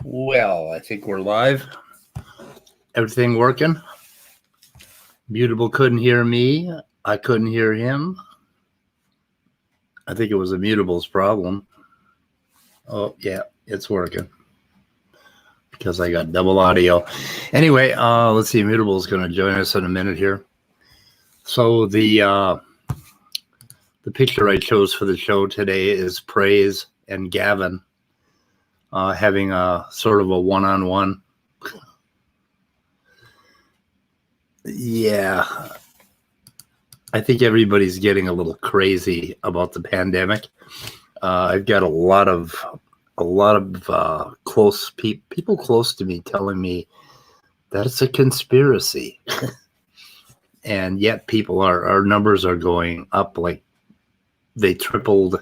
Well, I think we're live. Everything working? Mutable couldn't hear me. I couldn't hear him. I think it was a Mutable's problem. Oh, yeah, it's working. Because I got double audio. Anyway, let's see. Mutable's going to join us in a minute here. So the picture I chose for the show today is Praise and Gavin having a sort of a one-on-one. Yeah, I think everybody's getting a little crazy about the pandemic. I've got a lot of close people close to me telling me that it's a conspiracy, and yet our numbers are going up like they tripled.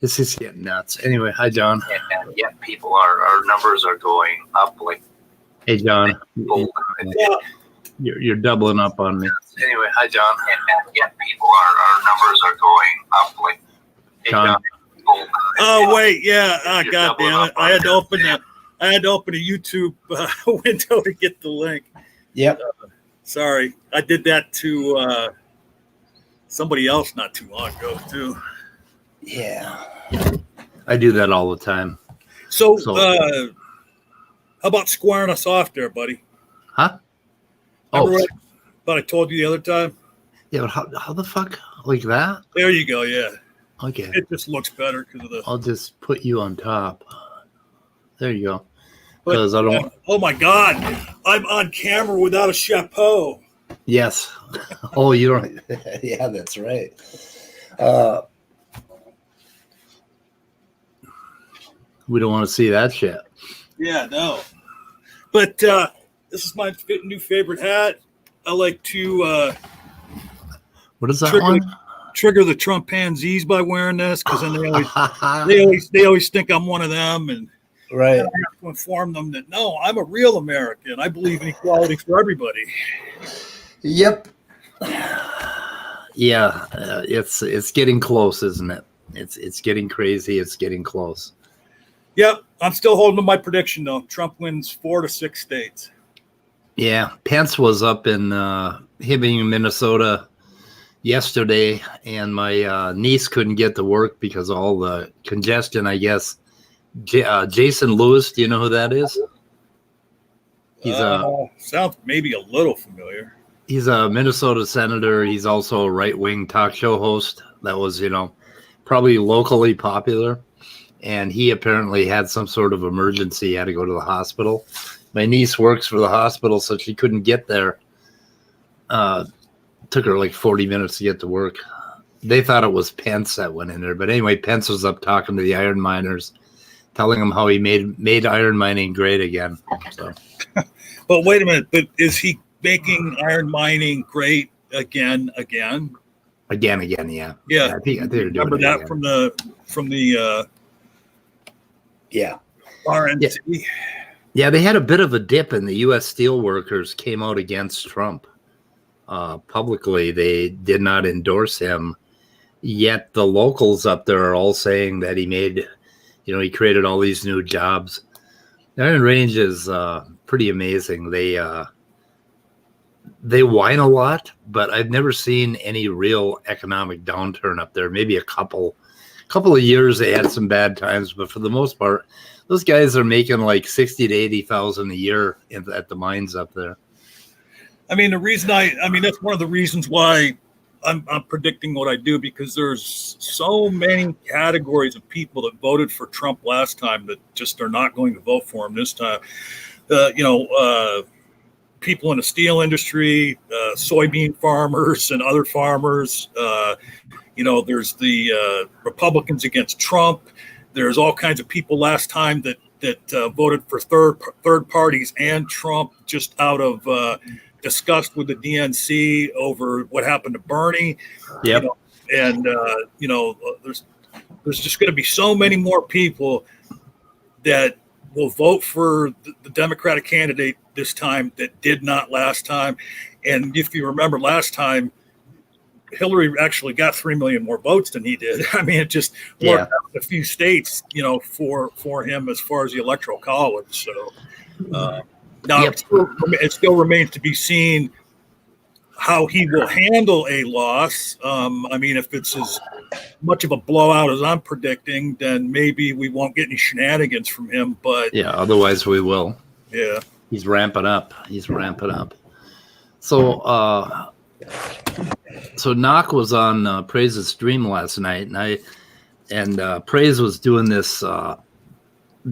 This is getting nuts. Anyway, hi John. And yet our numbers are going up like. Hey John. You're doubling up on me. Anyway, hi John. And yet our numbers are going up like. Hey, John. Oh wait, yeah. God damn it! I had to open a YouTube window to get the link. Yep. Sorry, I did that to somebody else not too long ago too. Yeah, I do that all the time. So how about squaring us off there, buddy? Huh? But I told you the other time. Yeah, but how the fuck like that? There you go. Yeah. Okay. It just looks better because of the. I'll just put you on top. There you go. Because I don't. Oh my God! I'm on camera without a chapeau. Yes. Oh, you don't. Yeah, that's right. We don't want to see that shit. Yeah, no. But this is my new favorite hat. I like to. What is that one? Trigger the Trump pansies by wearing this because then they always think I'm one of them, and right. I have to inform them that no, I'm a real American. I believe in equality for everybody. Yep. Yeah, it's getting close, isn't it? It's getting crazy. It's getting close. Yep, I'm still holding to my prediction though. Trump wins 4 to 6 states. Yeah, Pence was up in Hibbing, Minnesota yesterday, and my niece couldn't get to work because of all the congestion, I guess. Jason Lewis, do you know who that is? He's sounds maybe a little familiar. He's a Minnesota senator. He's also a right-wing talk show host that was, probably locally popular. And he apparently had some sort of emergency. He had to go to the hospital. My niece works for the hospital, so she couldn't get there. Took her like 40 minutes to get to work. They thought it was Pence that went in there. But anyway, Pence was up talking to the iron miners, telling them how he made iron mining great again. So. But wait a minute. But is he making iron mining great again? Again, yeah. Yeah. I think they're doing remember that again. from the yeah. RNC. Yeah, they had a bit of a dip, and the U.S. steelworkers came out against Trump. Publicly, they did not endorse him, yet the locals up there are all saying that he made, he created all these new jobs. The Iron Range is pretty amazing. They whine a lot, but I've never seen any real economic downturn up there. Maybe a couple of years they had some bad times, but for the most part, those guys are making like 60 to 80,000 a year at the mines up there. I mean, that's one of the reasons why I'm predicting what I do, because there's so many categories of people that voted for Trump last time that just are not going to vote for him this time. People in the steel industry, soybean farmers and other farmers. There's the Republicans against Trump. There's all kinds of people last time that voted for third parties and Trump just out of disgust with the DNC over what happened to Bernie. Yep. There's just going to be so many more people that will vote for the Democratic candidate this time that did not last time. And if you remember last time, Hillary actually got 3 million more votes than he did. I mean, it just Yeah. worked out in a few states, for him as far as the electoral college. So now Yep. it still remains to be seen how he will handle a loss. I mean, if it's as much of a blowout as I'm predicting, then maybe we won't get any shenanigans from him. But Yeah, otherwise we will. yeah, He's ramping up. So, so Knock was on Praise's stream last night, and Praise was doing this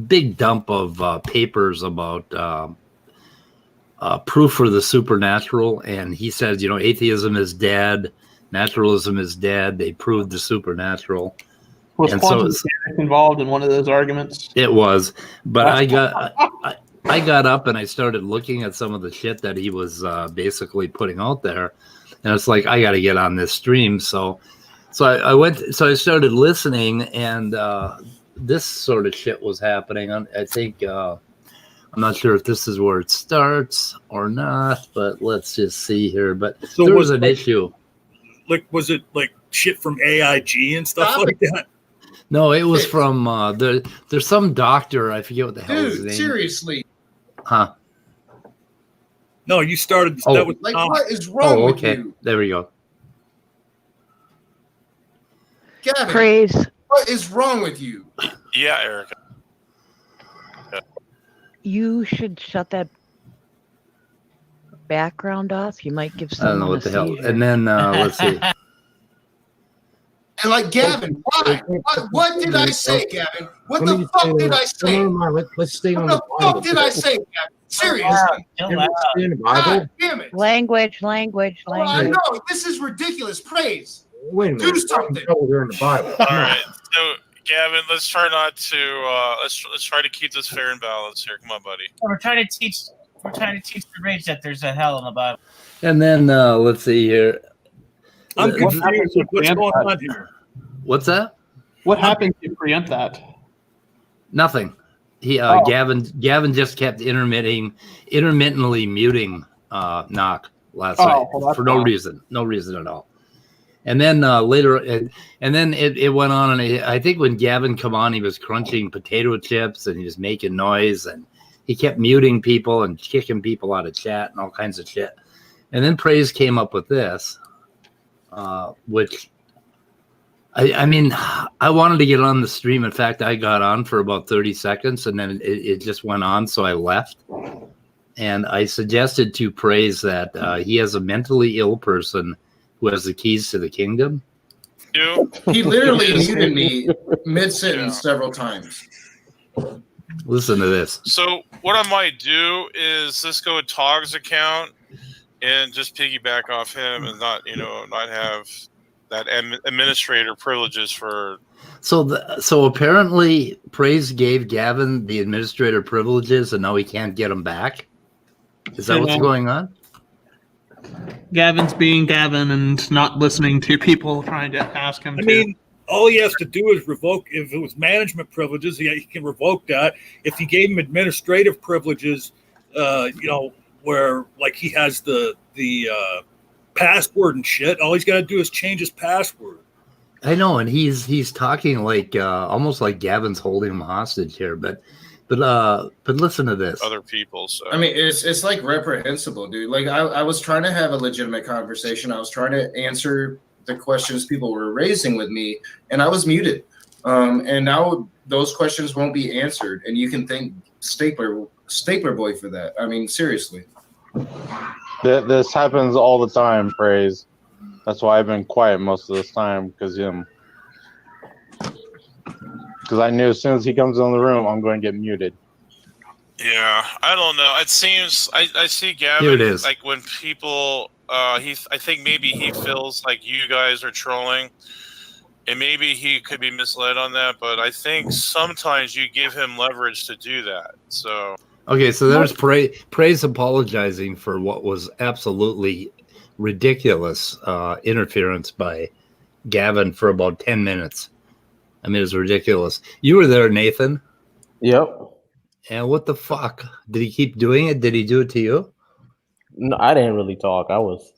big dump of papers about proof for the supernatural, and he said, atheism is dead, naturalism is dead. They proved the supernatural. Was And quantum mechanics involved in one of those arguments? It was, but I got up and I started looking at some of the shit that he was basically putting out there, and it's like I got to get on this stream. So I started listening, and this sort of shit was happening. I think I'm not sure if this is where it starts or not, but let's just see here. But so there was an issue. Like, was it like shit from AIG and stuff like that? No, it was from there's some doctor. I forget what the hell his name. Seriously. Huh? No, you started. Oh. That was Like, what is wrong Oh, with okay. you? There we go. Gavin, Praise. what is wrong with you? Yeah, Erica. You should shut that background off. You might give I don't know someone what a the hell. seizure. And then let's see. And like, Gavin, why? What did I say, Gavin? What the fuck did I say? Let's stay on What the the Bible. fuck did I say, Gavin? Seriously. Can we stay in the Bible? God damn it. Language. Oh, I know. This is ridiculous. Praise. Wait a minute. Do something. We're in the Bible. All right, so Gavin, let's try not to let's try to keep this fair and balanced here. Come on, buddy. We're trying to teach the rage that there's a hell in the Bible. And then let's see here. I'm What confused happens with if what's we going have on here. What's that? What happens if you preempt that? Nothing. He Gavin just kept intermittently muting Knock last night well, that's for no fine. reason at all. And then later, and then it went on, and I think when Gavin come on, he was crunching potato chips and he was making noise, and he kept muting people and kicking people out of chat and all kinds of shit. And then Praise came up with this, which I mean, I wanted to get on the stream. In fact, I got on for about 30 seconds, and then it just went on, so I left. And I suggested to Praise that he has a mentally ill person who has the keys to the kingdom. You? He literally muted me mid-sentence several times. Listen to this. So what I might do is just go to Togg's account and just piggyback off him and not have that administrator privileges for. So apparently Praise gave Gavin the administrator privileges, and now he can't get them back. Is that what's going on? Gavin's being Gavin and not listening to people trying to ask him. I mean, all he has to do is revoke. If it was management privileges, he can revoke that. If he gave him administrative privileges, where like he has the password and shit, all he's got to do is change his password. I know, and he's talking like almost like Gavin's holding him hostage here, but listen to this. Other people. So I mean, it's like reprehensible, dude. Like I was trying to have a legitimate conversation. I was trying to answer the questions people were raising with me, and I was muted. And now those questions won't be answered, and you can thank Stapler Boy for that. I mean, seriously. This happens all the time, Praise. That's why I've been quiet most of this time, because I knew as soon as he comes in the room, I'm going to get muted. yeah, I don't know. It seems I see Gavin. Here it is. Like when people, I think maybe he feels like you guys are trolling, and maybe he could be misled on that. But I think sometimes you give him leverage to do that. So. Okay, so there's Praise apologizing for what was absolutely ridiculous interference by Gavin for about 10 minutes. I mean, it was ridiculous. You were there, Nathan. Yep. And what the fuck? Did he keep doing it? Did he do it to you? No, I didn't really talk. I was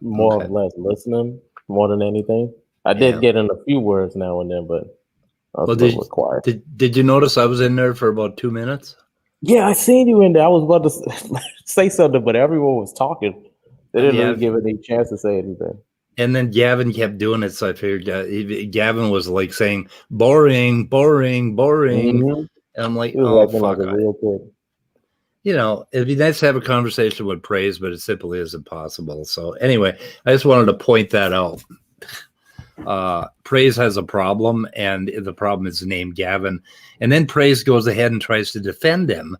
more or less listening. more than anything. I did get in a few words now and then, but I was a little quiet. Did you notice I was in there for about 2 minutes? Yeah, I seen you in there. I was about to say something, but everyone was talking. They didn't really give it any chance to say anything. And then Gavin kept doing it, so I figured Gavin was like saying, boring, boring, boring. Mm-hmm. And I'm like, He was oh, acting fuck. like a real kid. You know, it'd be nice to have a conversation with Praise, but it simply isn't possible. So anyway, I just wanted to point that out. Praise has a problem, and the problem is named Gavin. And then Praise goes ahead and tries to defend him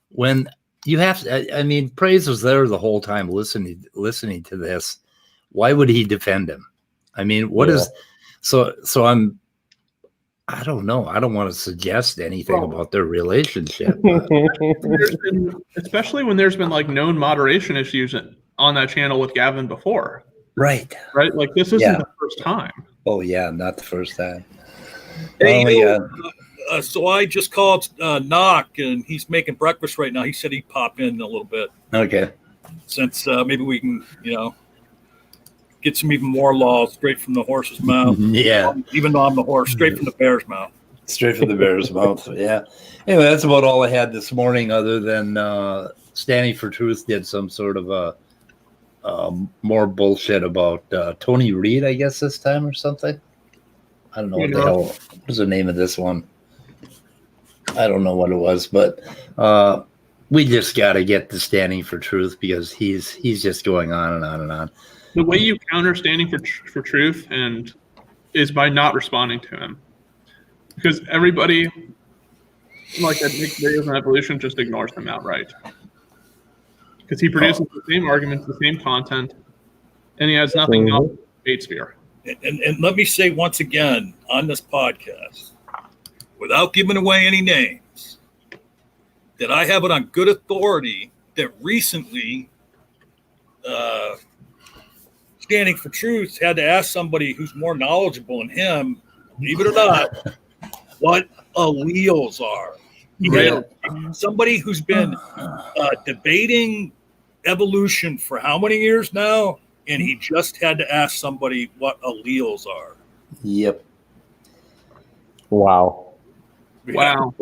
when you have to. I mean, Praise was there the whole time listening to this. Why would he defend him? I mean, what is so I don't know. I don't want to suggest anything about their relationship. Especially when there's been like known moderation issues on that channel with Gavin before. Right. Like this isn't the first time. Oh yeah, not the first time. Hey, so I just called Knock, and he's making breakfast right now. He said he'd pop in a little bit. Okay. Since maybe we can, get some even more law straight from the horse's mouth. Yeah. Even though I'm the horse, straight from the bear's mouth. Straight from the bear's mouth. Yeah. Anyway, that's about all I had this morning, other than Standing for Truth did some sort of more bullshit about Tony Reed, I guess, this time or something. I don't know what the hell what was the name of this one. I don't know what it was, but we just got to get to Standing for Truth because he's just going on and on and on. The way you counter Standing for Truth is by not responding to him, because everybody like that makes videos on evolution just ignores him outright, because he produces the same arguments, the same content, and he has nothing else but hate sphere. And let me say once again on this podcast, without giving away any names, that I have it on good authority that recently Standing for Truth had to ask somebody who's more knowledgeable than him, believe it or not, what alleles are. Somebody who's been debating evolution for how many years now, and he just had to ask somebody what alleles are. Yep. Wow. Wow.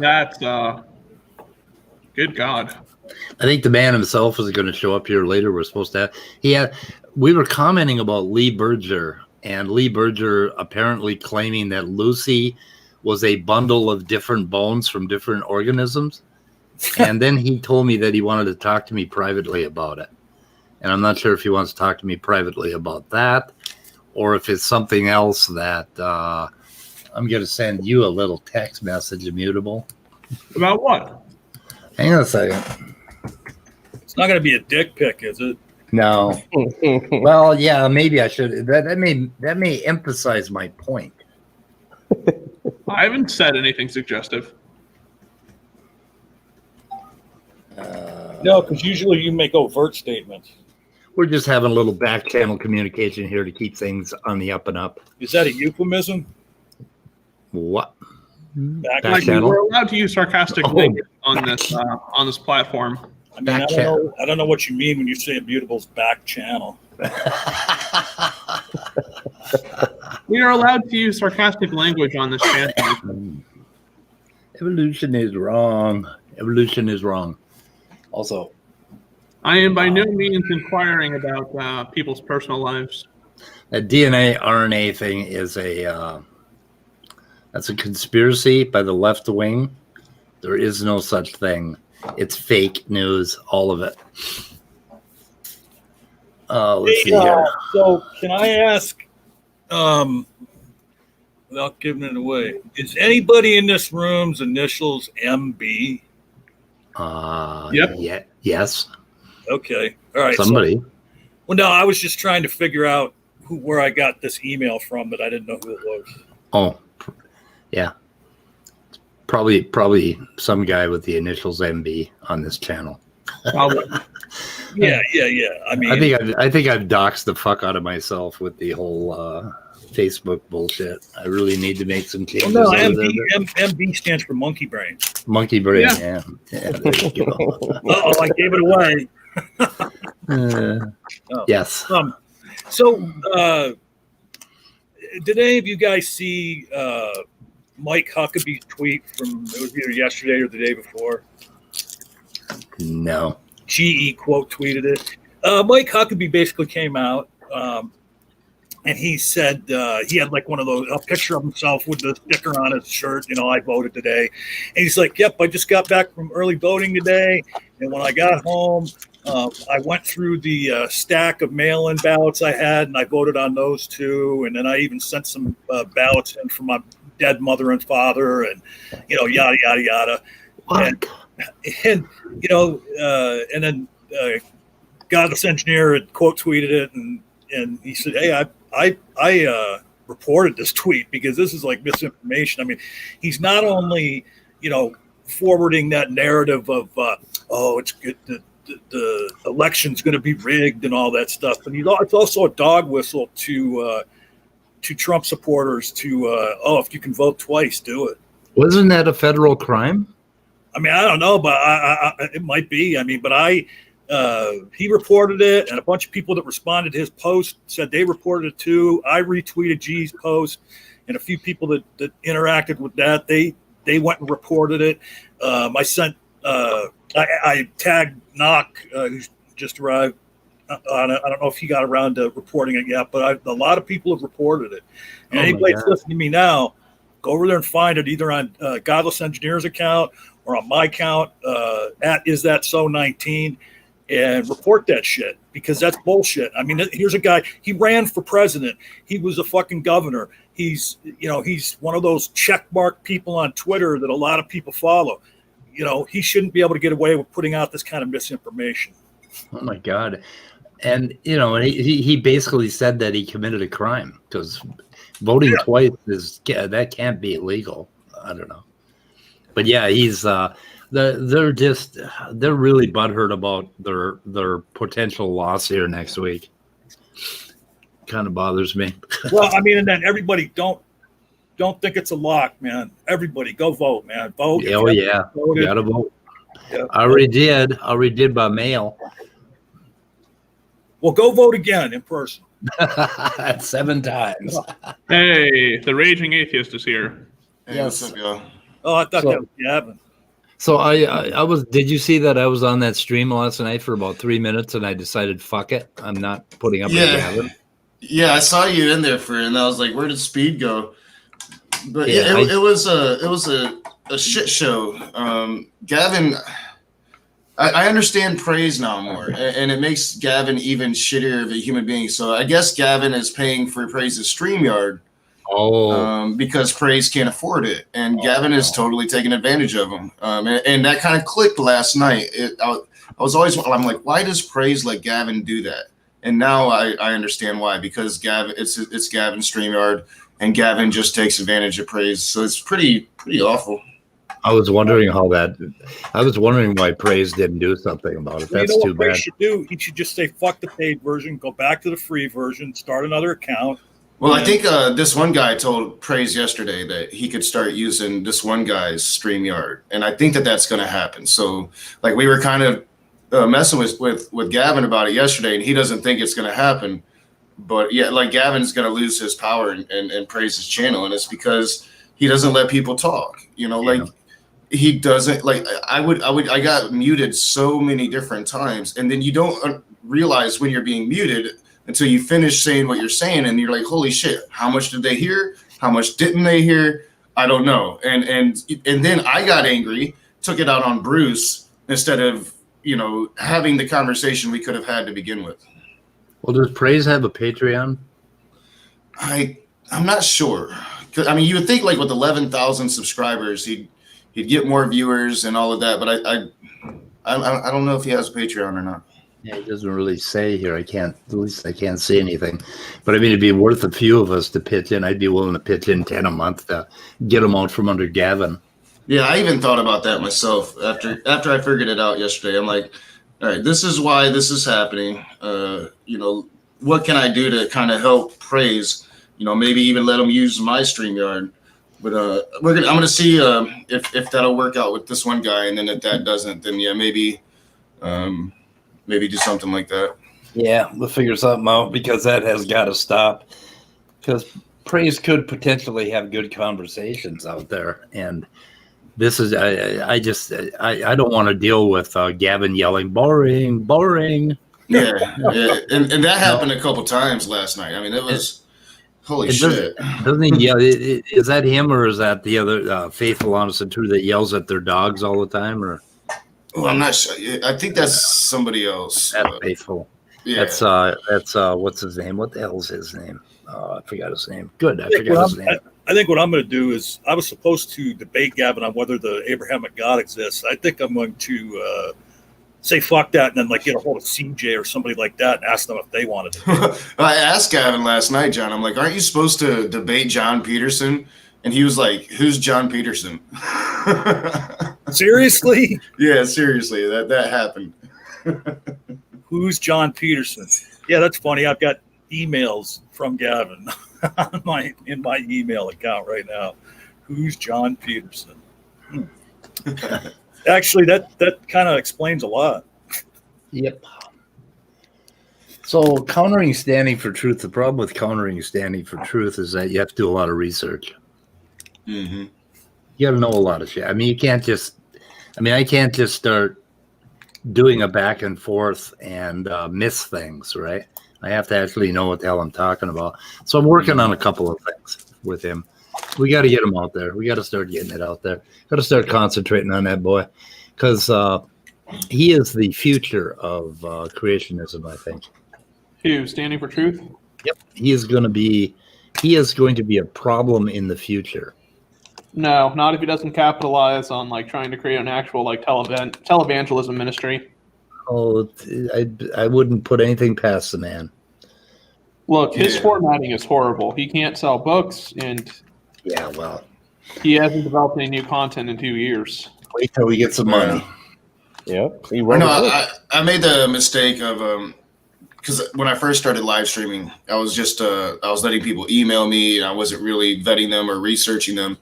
That's good God. I think the man himself is going to show up here later. We're supposed to have. We were commenting about Lee Berger, and Lee Berger apparently claiming that Lucy was a bundle of different bones from different organisms. And then he told me that he wanted to talk to me privately about it. And I'm not sure if he wants to talk to me privately about that, or if it's something else that I'm going to send you a little text message, Immutable. About what? Hang on a second. It's not going to be a dick pic, is it? No. Well, yeah, maybe I should. That may emphasize my point. I haven't said anything suggestive. No, because usually you make overt statements. We're just having a little back channel communication here to keep things on the up and up. Is that a euphemism? What? Back channel? We're allowed to use sarcastic language on this platform. I mean, I don't know what you mean when you say Immutable's back channel. We are allowed to use sarcastic language on this channel. Evolution is wrong. Evolution is wrong. Also, I am by no means inquiring about people's personal lives. that DNA RNA thing is that's a conspiracy by the left wing. There is no such thing. It's fake news, all of it. Let's see here. So can I ask, without giving it away, is anybody in this room's initials MB? Yep. Yeah, yes. Okay. All right. Somebody. Well, no, I was just trying to figure out where I got this email from, but I didn't know who it was. Oh, yeah. Probably some guy with the initials MB on this channel. Yeah. I mean, I think I've doxed the fuck out of myself with the whole Facebook bullshit. I really need to make some changes. well, no, MB stands for monkey brain. Monkey brain, yeah. There you go. I gave it away. Yes. So, did any of you guys see Mike Huckabee's tweet from it was either yesterday or the day before? No. GE quote tweeted it. Mike Huckabee basically came out and he said he had like one of those a picture of himself with the sticker on his shirt. I voted today, and he's like, "Yep, I just got back from early voting today, and when I got home, I went through the stack of mail-in ballots I had, and I voted on those too, and then I even sent some ballots in for my dead mother and father, and yada yada yada." What? And then Godless Engineer had quote tweeted it, and he said, "Hey, I reported this tweet because this is like misinformation." I mean, he's not only forwarding that narrative of it's good the election's going to be rigged and all that stuff, but it's also a dog whistle to Trump supporters to if you can vote twice, do it. Wasn't that a federal crime? I mean, I don't know, but it might be. I mean, but he reported it, and a bunch of people that responded to his post said they reported it too. I retweeted G's post, and a few people that interacted with that, they went and reported it. I sent, I tagged Knock, who's just arrived. I don't know if he got around to reporting it yet, but a lot of people have reported it. And anybody that's listening to me now, go over there and find it either on Godless Engineer's account or on my account at IsThatSo19 and report that shit because that's bullshit. I mean, here's a guy, he ran for president. He was a fucking governor. He's one of those checkmark people on Twitter that a lot of people follow. He shouldn't be able to get away with putting out this kind of misinformation. Oh my God. And, he basically said that he committed a crime because voting twice that can't be illegal. I don't know. But yeah, he's they're really butthurt about their potential loss here next week. Kind of bothers me. Well, I mean, and then everybody don't think it's a lock, man. Everybody go vote, man. Vote. Oh yeah, you gotta vote. Yeah. I already did by mail. Well, go vote again in person. 7 times. Hey, the raging atheist is here. Hey, Yes. what's up, y'all? Oh, I thought that was Gavin. So I was. Did you see that I was on that stream last night for about 3 minutes, and I decided, fuck it, I'm not putting up with Gavin. Yeah, I saw you in there and I was like, where did Speed go? But Yeah, it was a shit show. Gavin, I understand praise now more, and it makes Gavin even shittier of a human being. So I guess Gavin is paying for Praise's StreamYard. Because Praise can't afford it, and Gavin is totally taking advantage of him. And that kind of clicked last night. I'm like, why does Praise let Gavin do that? And now I understand why, because Gavin, it's Gavin's StreamYard, and Gavin just takes advantage of Praise. So it's pretty awful. I was wondering why Praise didn't do something about it. That's too bad. He should just say fuck the paid version, go back to the free version, start another account. Well, I think this one guy told Praise yesterday that he could start using this one guy's StreamYard, and I think that's going to happen. So, like, we were kind of messing with Gavin about it yesterday, and he doesn't think it's going to happen. But yeah, like Gavin's going to lose his power and Praise's channel, and it's because he doesn't let people talk. Like he doesn't like. I got muted so many different times, and then you don't realize when you're being muted until you finish saying what you're saying, and you're like, holy shit, how much did they hear? How much didn't they hear? I don't know. And then I got angry, took it out on Bruce instead of, having the conversation we could have had to begin with. Well, does Praise have a Patreon? I'm not sure. I mean, you would think like with 11,000 subscribers, he'd get more viewers and all of that, but I don't know if he has a Patreon or not. Yeah, it doesn't really say here. I can't see anything. But I mean, it'd be worth a few of us to pitch in. I'd be willing to pitch in 10 a month to get them out from under Gavin. Yeah, I even thought about that myself after I figured it out yesterday. I'm like, all right, this is why this is happening. What can I do to kind of help Praise? Maybe even let them use my StreamYard. But I'm gonna see if that'll work out with this one guy, and then if that doesn't, then yeah, maybe do something like that. Yeah, we'll figure something out because that has got to stop. Because praise could potentially have good conversations out there, and this is I don't want to deal with Gavin yelling boring, boring. Yeah, yeah. And that happened a couple times last night. I mean, it was holy shit. Doesn't he yell? Is that him or is that the other faithful, honest, and true that yells at their dogs all the time? Or Oh, I'm not sure. I think that's somebody else. that's faithful. Yeah. That's what's his name? What the hell's his name? I forgot his name. Good, I forgot his name. I think what I'm going to do is I was supposed to debate Gavin on whether the Abrahamic God exists. I think I'm going to say fuck that and then like get a hold of CJ or somebody like that and ask them if they wanted to. I asked Gavin last night, John. I'm like, aren't you supposed to debate John Peterson? And he was like, who's John Peterson? Seriously? Yeah, seriously. That happened. Who's John Peterson? Yeah, that's funny. I've got emails from Gavin in my email account right now. Who's John Peterson? Actually, that kind of explains a lot. Yep. So countering standing for truth, the problem with countering standing for truth is that you have to do a lot of research. Mm-hmm. You got to know a lot of shit. I mean, I can't just start doing a back and forth and miss things, right? I have to actually know what the hell I'm talking about. So I'm working on a couple of things with him. We got to get him out there. We got to start getting it out there. Got to start concentrating on that boy because he is the future of creationism, I think. Who, standing for truth? Yep. He is going to be a problem in the future. No, not if he doesn't capitalize on like trying to create an actual like televangelism ministry. Oh, I wouldn't put anything past the man. Look, his formatting is horrible. He can't sell books, and yeah, well, he hasn't developed any new content in 2 years. Wait till we get some money. Yep. I made the mistake of because when I first started live streaming, I was just I was letting people email me, and I wasn't really vetting them or researching them.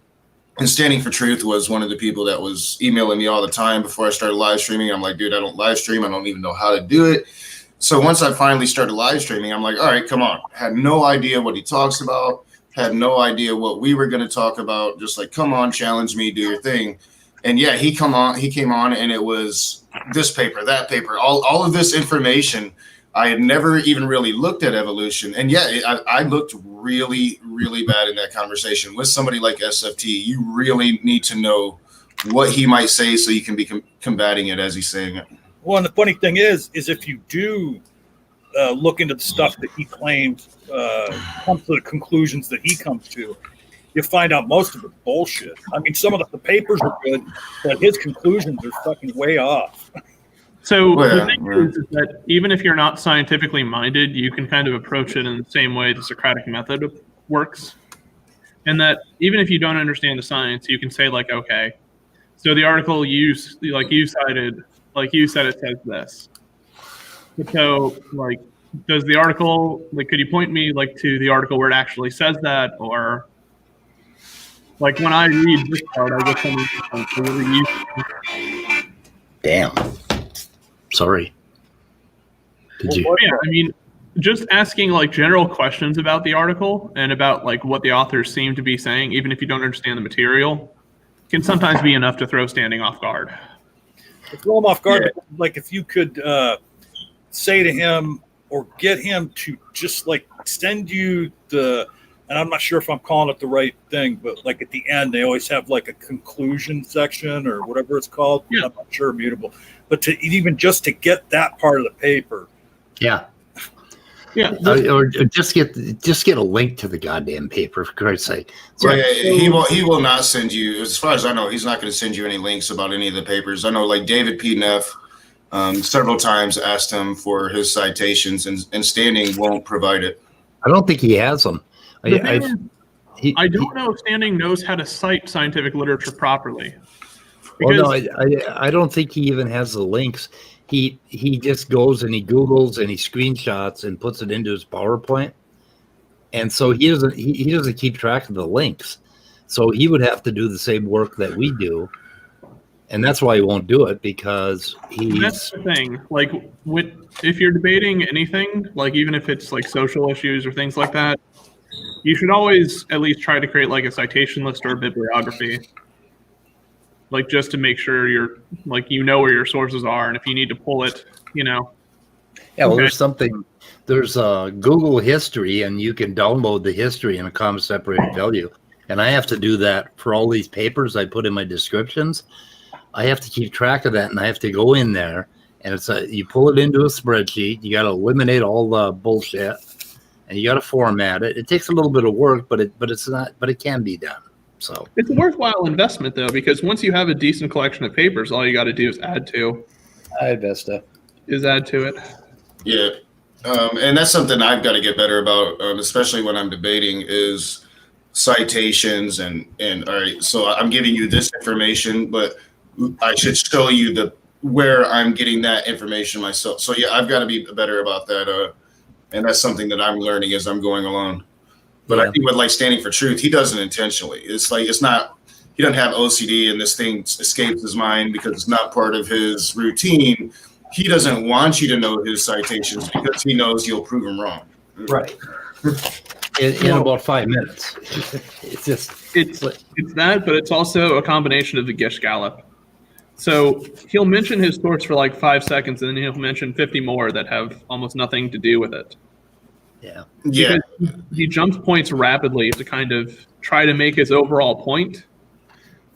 And Standing for Truth was one of the people that was emailing me all the time before I started live streaming. I'm like, dude, I don't live stream. I don't even know how to do it. So once I finally started live streaming, I'm like, all right, come on. Had no idea what he talks about. Had no idea what we were going to talk about. Just like, come on, challenge me, do your thing. And yeah, he came on and it was this paper, that paper, all of this information. I had never even really looked at evolution. And yeah, I looked really, really bad in that conversation with somebody like SFT. You really need to know what he might say so you can be combating it as he's saying it. Well, and the funny thing is if you do look into the stuff that he claims, come to the conclusions that he comes to, you find out most of it's bullshit. I mean, some of the papers are good, but his conclusions are fucking way off. So the thing is that even if you're not scientifically minded, you can kind of approach it in the same way the Socratic method works. And that even if you don't understand the science, you can say like, okay, so the article you cited, like you said, it says this. So like, does the article, like, could you point me like to the article where it actually says that? Or like when I read this part, I get something really useful. Damn. Sorry. Did you? Yeah, I mean, just asking like general questions about the article and about like what the authors seem to be saying, even if you don't understand the material, can sometimes be enough to throw Standing off guard. To throw him off guard, like if you could say to him or get him to just like send you and I'm not sure if I'm calling it the right thing, but like at the end, they always have like a conclusion section or whatever it's called. Yeah. I'm not sure, mutable, but to even just to get that part of the paper. Yeah. Yeah. Or just get a link to the goddamn paper, for Christ's sake. So, he will not send you, as far as I know, he's not going to send you any links about any of the papers. I know like David P. Neff several times asked him for his citations and Standing won't provide it. I don't think he has them. I don't know if Standing knows how to cite scientific literature properly. I don't think he even has the links. He just goes and he Googles and he screenshots and puts it into his PowerPoint, and so he doesn't keep track of the links. So he would have to do the same work that we do, And that's why he won't do it, because That's he's the thing. Like, if you're debating anything, like even if it's like social issues or things like that, you should always at least try to create like a citation list or a bibliography, like just to make sure you're like you know where your sources are, and if you need to pull it, you know. yeah. Well, Okay. there's Google history, and you can download the history in a comma separated value. And I have to do that for all these papers I put in my descriptions. I have to keep track of that, and I have to go in there, and you pull it into a spreadsheet. You got to eliminate all the bullshit, and you got to format it. It takes a little bit of work, but it can be done. So It's a worthwhile investment though, because once you have a decent collection of papers, all you got to do is add to it. Yeah. And that's something I've got to get better about, especially when I'm debating, is citations and all right, so I'm giving you this information, but I should show you where I'm getting that information myself. So yeah, I've got to be better about that. And that's something that I'm learning as I'm going along. But I think with like Standing for Truth, he does it intentionally. It's like, it's not, he doesn't have OCD and this thing escapes his mind because it's not part of his routine. He doesn't want you to know his citations because he knows you'll prove him wrong. Right. in about 5 minutes. It's that, but it's also a combination of the Gish Gallop. So he'll mention his source for like 5 seconds, and then he'll mention 50 more that have almost nothing to do with it. Yeah. Yeah. Because he jumps points rapidly to kind of try to make his overall point.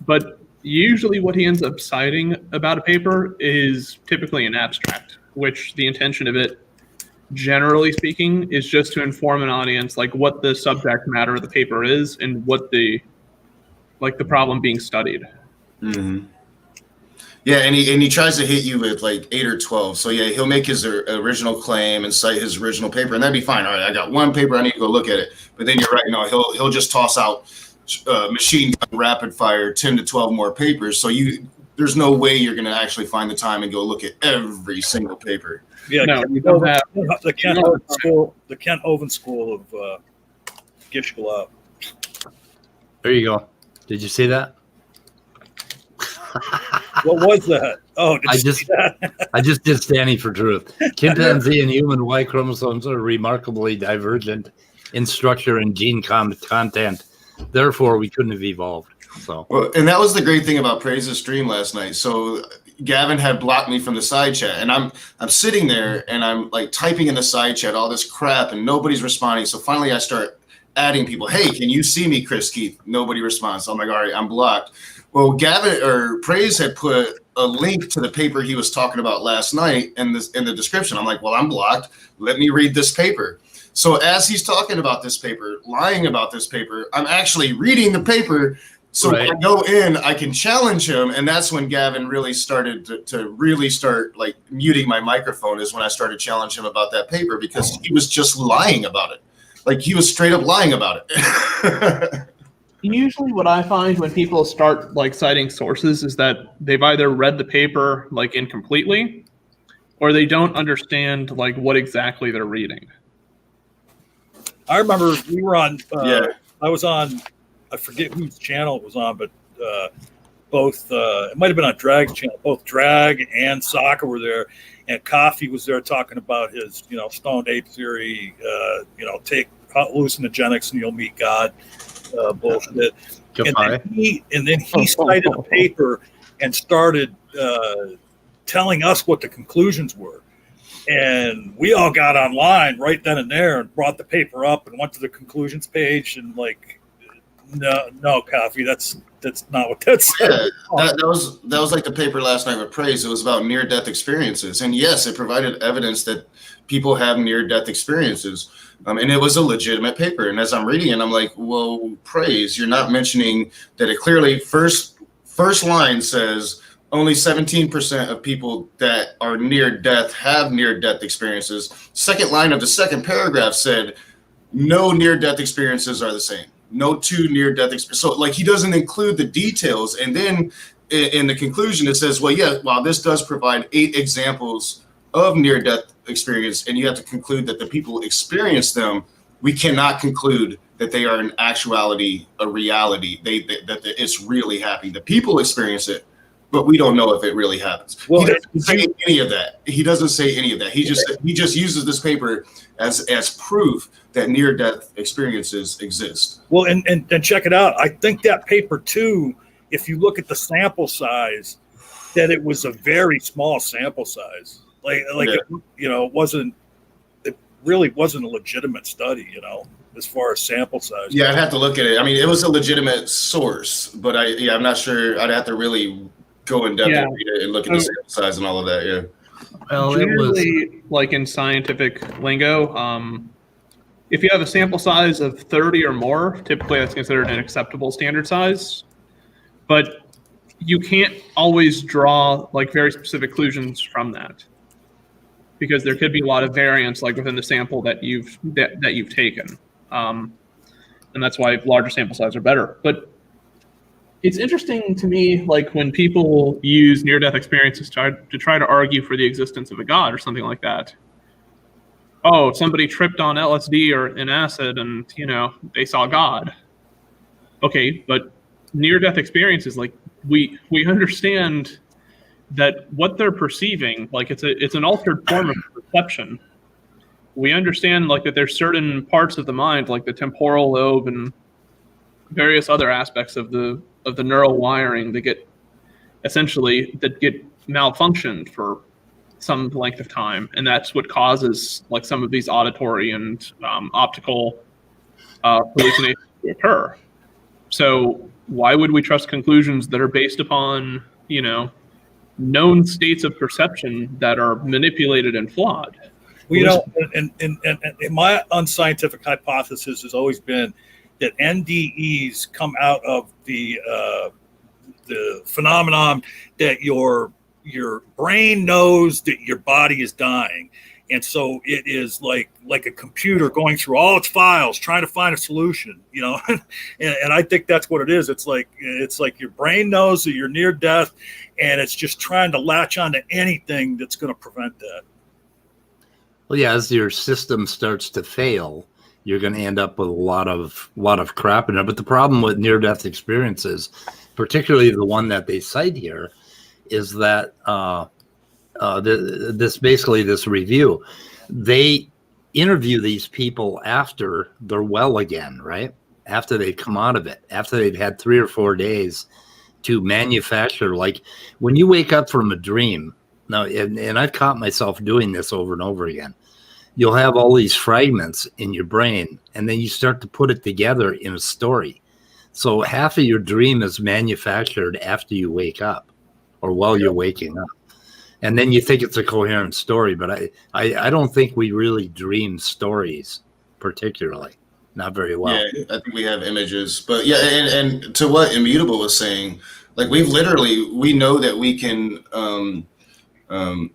But usually what he ends up citing about a paper is typically an abstract, which the intention of it, generally speaking, is just to inform an audience like what the subject matter of the paper is and what the problem being studied. Mm-hmm. Yeah, and he tries to hit you with like 8 or 12. So yeah, he'll make his original claim and cite his original paper, and that'd be fine. All right, I got one paper, I need to go look at it. But then you're right, no, he'll just toss out machine gun rapid fire 10 to 12 more papers. So there's no way you're going to actually find the time and go look at every single paper. Yeah, No, you don't have the Kent Hovind school of Gish Gallop. There you go. Did you see that? What was that? Oh, did you see that? I just did Standing for Truth. Chimpanzee and human Y chromosomes are remarkably divergent in structure and gene content. Therefore, we couldn't have evolved. So, well, and that was the great thing about Praise's stream last night. So Gavin had blocked me from the side chat, and I'm sitting there and I'm like typing in the side chat all this crap, and nobody's responding. So finally, I start adding people. Hey, can you see me, Chris Keith? Nobody responds. So I'm like, all right, I'm blocked. Well, Gavin or Praise had put a link to the paper he was talking about last night in the description. I'm like, well, I'm blocked. Let me read this paper. So as he's talking about this paper, lying about this paper, I'm actually reading the paper. So right. when I go in, I can challenge him. And that's when Gavin really started to really start like muting my microphone, is when I started challenging him about that paper, because he was just lying about it. Like he was straight up lying about it. Usually what I find when people start like citing sources is that they've either read the paper like incompletely, or they don't understand like what exactly they're reading. I remember we were on. Yeah. I was on. I forget whose channel it was on, but both it might have been on Drag's channel. Both Drag and Sokka were there, and Coffee was there talking about his, stoned ape theory. Take hallucinogenics and you'll meet God. Bullshit. And then he cited a paper and started telling us what the conclusions were. And we all got online right then and there and brought the paper up and went to the conclusions page and like, no, Coffee, that's not what that said. Yeah, that was like the paper last night with Praise. It was about near-death experiences. And yes, it provided evidence that people have near-death experiences. And it was a legitimate paper. And as I'm reading it, I'm like, well, Praise, you're not mentioning that it clearly, first line says only 17% of people that are near death have near-death experiences. Second line of the second paragraph said no near-death experiences are the same. No two near-death experiences. So like he doesn't include the details. And then in the conclusion, it says, well, yeah, while this does provide 8 examples of near-death experience, and you have to conclude that the people experience them, we cannot conclude that they are in actuality a reality. That it's really happening. The people experience it, but we don't know if it really happens. Well, he doesn't say any of that. He doesn't say any of that. He just uses this paper as proof that near-death experiences exist. Well, and check it out. I think that paper too, if you look at the sample size, that it was a very small sample size. Like Yeah. it really wasn't a legitimate study, as far as sample size. Yeah, I'd have to look at it. I mean, it was a legitimate source, but I'm not sure. I'd have to really go in depth Yeah. and read it and look at the sample size and all of that. Yeah. Well, Generally, like in scientific lingo, if you have a sample size of 30 or more, typically that's considered an acceptable standard size. But you can't always draw like very specific conclusions from that, because there could be a lot of variance like within the sample that you've taken, and that's why larger sample sizes are better. But it's interesting to me, like when people use near-death experiences to try to argue for the existence of a god or something like that. Oh, somebody tripped on LSD or an acid, and they saw God. Okay, but near-death experiences, like we understand that what they're perceiving, like it's an altered form of perception. We understand like that there's certain parts of the mind, like the temporal lobe and various other aspects of the neural wiring that get malfunctioned for some length of time, and that's what causes like some of these auditory and optical hallucinations to occur. So why would we trust conclusions that are based upon known states of perception that are manipulated and flawed? Well, and my unscientific hypothesis has always been that NDEs come out of the phenomenon that your brain knows that your body is dying, and so it is like a computer going through all its files trying to find a solution, and I think that's what it is. It's like your brain knows that you're near death, and it's just trying to latch onto anything that's going to prevent that. Well, yeah, as your system starts to fail, you're going to end up with a lot of crap in there. But the problem with near-death experiences, particularly the one that they cite here, is that this review, they interview these people after they're well again, right? After they've come out of it, after they've had 3 or 4 days to manufacture. Like when you wake up from a dream, now, and I've caught myself doing this over and over again, you'll have all these fragments in your brain, and then you start to put it together in a story. So half of your dream is manufactured after you wake up or while you're waking up. And then you think it's a coherent story, but I don't think we really dream stories particularly. Not very well. Yeah, I think we have images. But yeah, and to what Immutable was saying, like we know that we can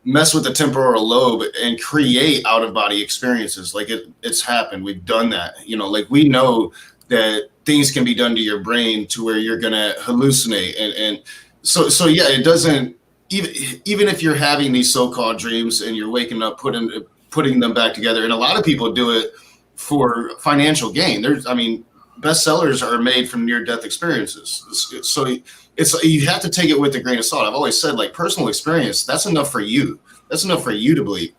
mess with the temporal lobe and create out-of-body experiences. Like it's happened. We've done that. Like we know that things can be done to your brain to where you're gonna hallucinate. And so yeah, it doesn't, even if you're having these so-called dreams and you're waking up, putting them back together, and a lot of people do it for financial gain. Bestsellers are made from near-death experiences. So you have to take it with a grain of salt. I've always said, like, personal experience, that's enough for you. That's enough for you to believe.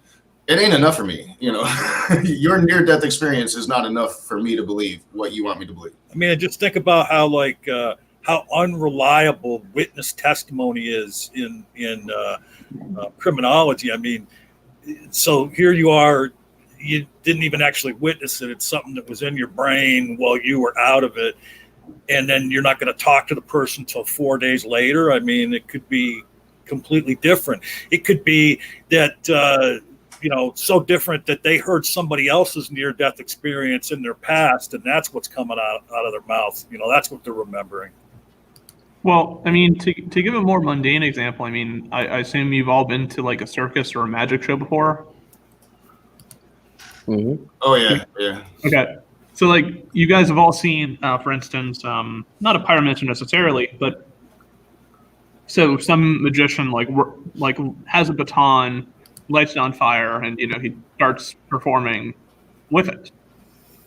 It ain't enough for me. Your near-death experience is not enough for me to believe what you want me to believe. Just think about how unreliable witness testimony is in criminology. So here you are, you didn't even actually witness it. It's something that was in your brain while you were out of it. And then you're not going to talk to the person until 4 days later. It could be completely different. It could be that, so different that they heard somebody else's near-death experience in their past, and that's what's coming out of their mouth. That's what they're remembering. Well, to give a more mundane example, I assume you've all been to like a circus or a magic show before. Mm-hmm. Oh yeah. Okay, so like you guys have all seen, for instance, not a pyromancer necessarily, but so some magician like has a baton, lights it on fire, and he starts performing with it.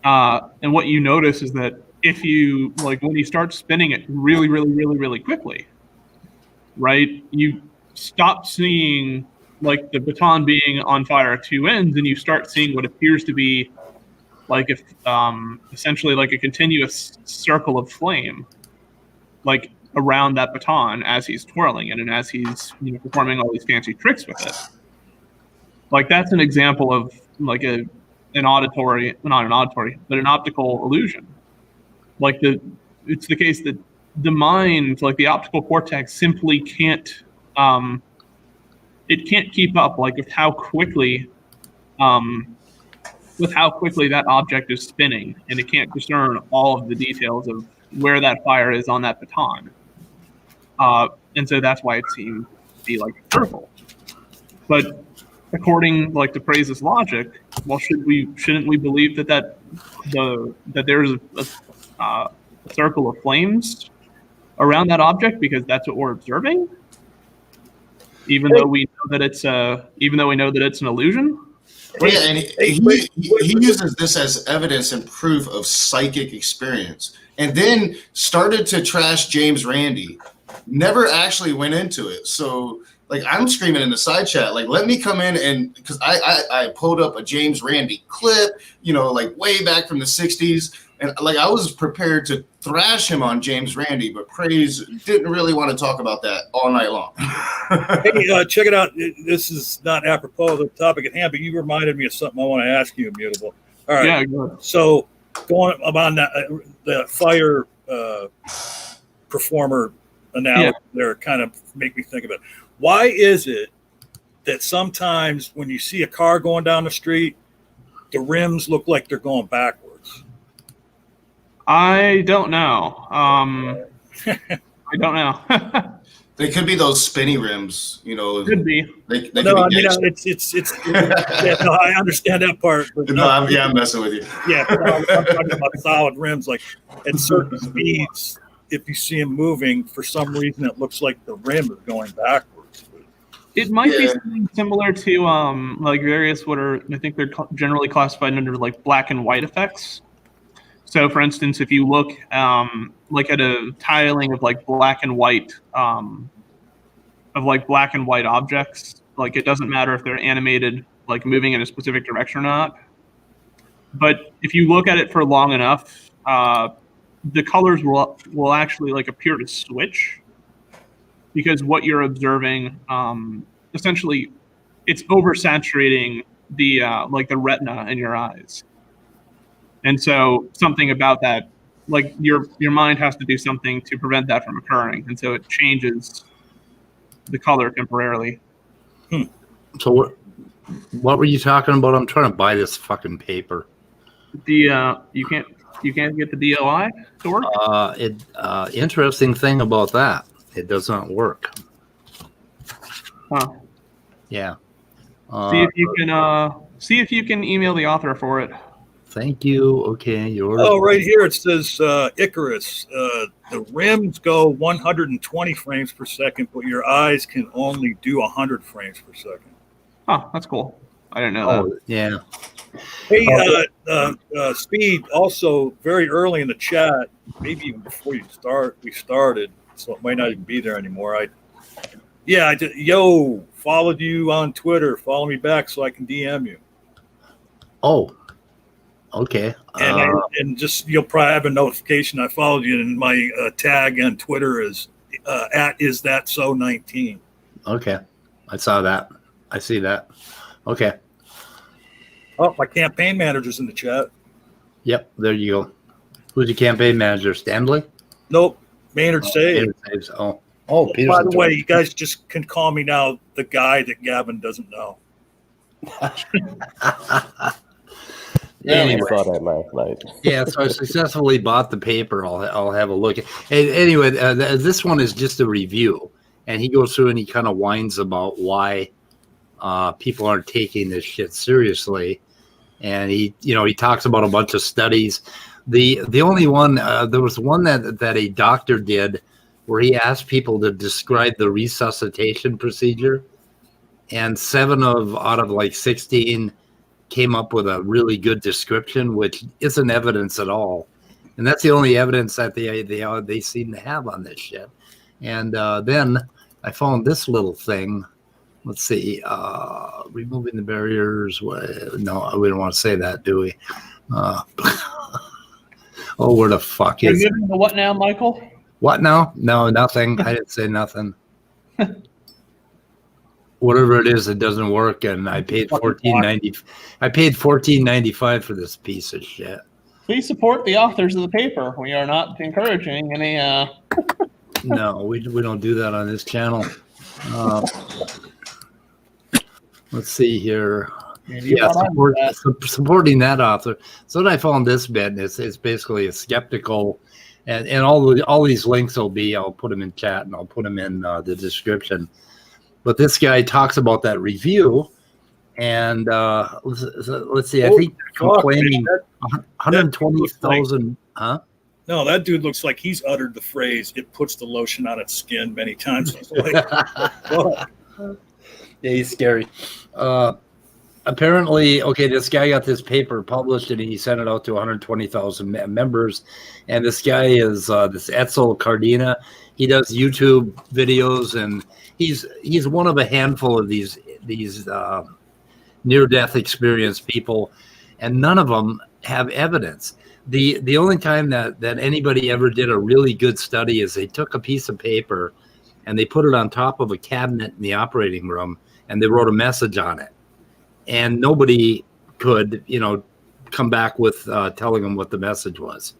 And what you notice is that if you when he starts spinning it really, really, really, really quickly, right? You stop seeing like the baton being on fire at two ends, and you start seeing what appears to be like if essentially like a continuous circle of flame, like around that baton as he's twirling it and as he's performing all these fancy tricks with it. Like that's an example of like an auditory, not an auditory, but an optical illusion. Like it's the case that the mind, like the optical cortex, simply can't it can't keep up like with how quickly that object is spinning, and it can't discern all of the details of where that fire is on that baton. And so that's why it seemed to be like a circle. But according like to Praise's logic, well, shouldn't we believe that there's a circle of flames around that object because that's what we're observing, even though we know that it's an illusion? Yeah, and he uses this as evidence and proof of psychic experience, and then started to trash James Randi. Never actually went into it. So, like, I'm screaming in the side chat, like, let me come in, and because I pulled up a James Randi clip, like way back from the 60s, and like I was prepared to thrash him on James Randi, but Praise didn't really want to talk about that all night long. Hey, check it out. This is not apropos of the topic at hand, but you reminded me of something I want to ask you, Immutable. All right. Yeah, go ahead. So going on the fire performer analogy there kind of make me think of it. Why is it that sometimes when you see a car going down the street, the rims look like they're going backwards? I don't know. I don't know. They could be those spinny rims, Could be. They no, could be it's yeah, no, I understand that part. But no, I'm messing with you. Yeah, I'm talking about solid rims. Like at certain speeds, if you see them moving, for some reason it looks like the rim is going backwards. It might be something similar to like various I think they're generally classified under like black and white effects. So, for instance, if you look like at a tiling of like black and white objects, like it doesn't matter if they're animated, like moving in a specific direction or not. But if you look at it for long enough, the colors will actually like appear to switch, because what you're observing, essentially, it's oversaturating the like the retina in your eyes. And so something about that, like your mind has to do something to prevent that from occurring. And so it changes the color temporarily. So what were you talking about? I'm trying to buy this fucking paper. You can't get the DOI to work? Interesting thing about that, it doesn't work. Huh. Yeah. See if you can email the author for it. Thank you. Okay, right here it says Icarus. The rims go 120 frames per second, but your eyes can only do 100 frames per second. Oh, that's cool. I didn't know that. Yeah. Hey, Speed, also very early in the chat, maybe even before we started, so it might not even be there anymore. I did. Yo, followed you on Twitter. Follow me back so I can DM you. Oh. Okay. And just you'll probably have a notification. I followed you, and my tag on Twitter is @isthatso19. Okay, I saw that. I see that. Okay. Oh, my campaign manager's in the chat. Yep, there you go. Who's your campaign manager? Stanley? Nope, Maynard Saves. Oh, Peterson. By the way, you guys just can call me now the guy that Gavin doesn't know. Anyway, I saw that last night. Yeah, so I successfully bought the paper. I'll have a look. Anyway, this one is just a review, and he goes through and he kind of whines about why people aren't taking this shit seriously, and he talks about a bunch of studies. The only one there was one that a doctor did where he asked people to describe the resuscitation procedure, and 7 out of like 16 came up with a really good description, which isn't evidence at all, and that's the only evidence that they seem to have on this shit. And then I found this little thing. Let's see. Removing the barriers. No, we don't want to say that, do we? Oh, where the fuck is it? Removing the what now, Michael? What now? No, nothing. I didn't say nothing. Whatever it is, it doesn't work, and I paid $14.90. I paid $14.95 for this piece of shit. Please support the authors of the paper. We are not encouraging any. No, we don't do that on this channel. Let's see here. Yeah, supporting that author. So then I found this bit, and it's basically a skeptical, and all these links will be. I'll put them in chat, and I'll put them in the description. But this guy talks about that review, and let's see. I think they're complaining 120,000. Huh? No, that dude looks like he's uttered the phrase, "It puts the lotion on its skin" many times. Like, yeah, he's scary. Apparently, okay, this guy got this paper published and he sent it out to 120,000 members. And this guy is this Etzel Cardina. He does YouTube videos, and he's one of a handful of these near-death experience people, and none of them have evidence. The only time that anybody ever did a really good study is they took a piece of paper and they put it on top of a cabinet in the operating room, and they wrote a message on it. And nobody could, come back with telling them what the message was.